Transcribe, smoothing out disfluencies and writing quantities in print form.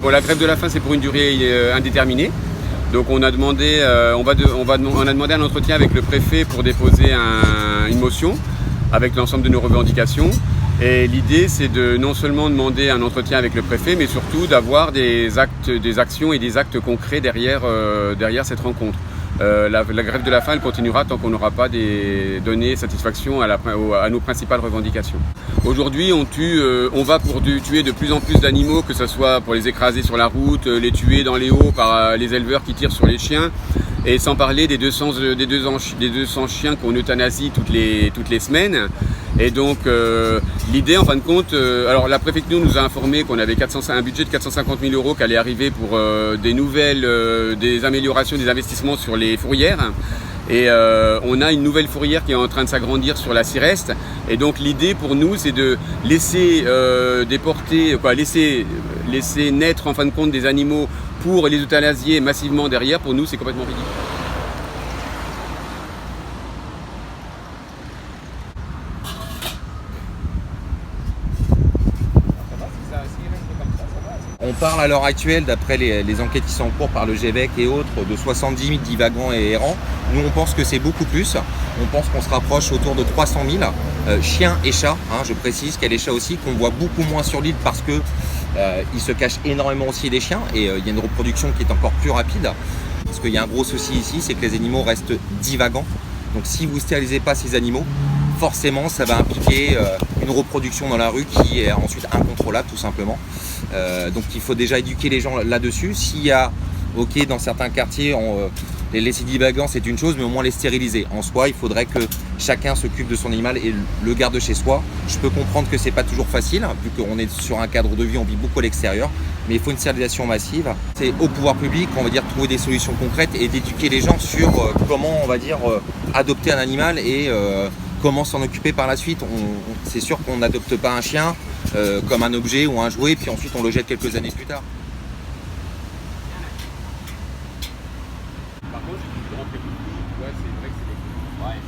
Bon, la grève de la faim, c'est pour une durée indéterminée. Donc on a demandé un entretien avec le préfet pour déposer une motion avec l'ensemble de nos revendications. Et l'idée, c'est de non seulement demander un entretien avec le préfet, mais surtout d'avoir des actions et des actes concrets derrière cette rencontre. La grève de la faim, elle continuera tant qu'on n'aura pas donné satisfaction à nos principales revendications. Aujourd'hui, on va pour tuer de plus en plus d'animaux, que ce soit pour les écraser sur la route, les tuer dans les hauts par les éleveurs qui tirent sur les chiens, et sans parler des 200 chiens qu'on euthanasie toutes les semaines. Et donc l'idée, en fin de compte, alors la préfecture nous a informé qu'on avait un budget de 450 000 € qui allait arriver pour des améliorations, des investissements sur les fourrières. Et on a une nouvelle fourrière qui est en train de s'agrandir sur la Sireste. Et donc l'idée pour nous, c'est de laisser laisser naître en fin de compte des animaux pour les euthanasier massivement derrière. Pour nous, c'est complètement ridicule. On parle à l'heure actuelle, d'après les enquêtes qui sont en cours par le GEVEC et autres, de 70 000 divagants et errants. Nous, on pense que c'est beaucoup plus. On pense qu'on se rapproche autour de 300 000 chiens et chats. Je précise qu'il y a les chats aussi qu'on voit beaucoup moins sur l'île parce que il se cache énormément aussi des chiens et il y a une reproduction qui est encore plus rapide. Parce qu'il y a un gros souci ici, c'est que les animaux restent divagants. Donc si vous ne stérilisez pas ces animaux, forcément ça va impliquer une reproduction dans la rue qui est ensuite incontrôlable tout simplement. Donc il faut déjà éduquer les gens là-dessus. S'il y a, ok, dans certains quartiers, les laisser divagants c'est une chose, mais au moins les stériliser. En soi, il faudrait que chacun s'occupe de son animal et le garde chez soi. Je peux comprendre que c'est pas toujours facile, vu qu'on est sur un cadre de vie, on vit beaucoup à l'extérieur, mais il faut une stérilisation massive. C'est au pouvoir public, on va dire, trouver des solutions concrètes et d'éduquer les gens sur comment, on va dire, adopter un animal et comment s'en occuper par la suite. C'est sûr qu'on n'adopte pas un chien comme un objet ou un jouet, puis ensuite on le jette quelques années plus tard. Par contre, j'ai toujours rentré beaucoup, tu vois, c'est vrai que c'est des... Ouais.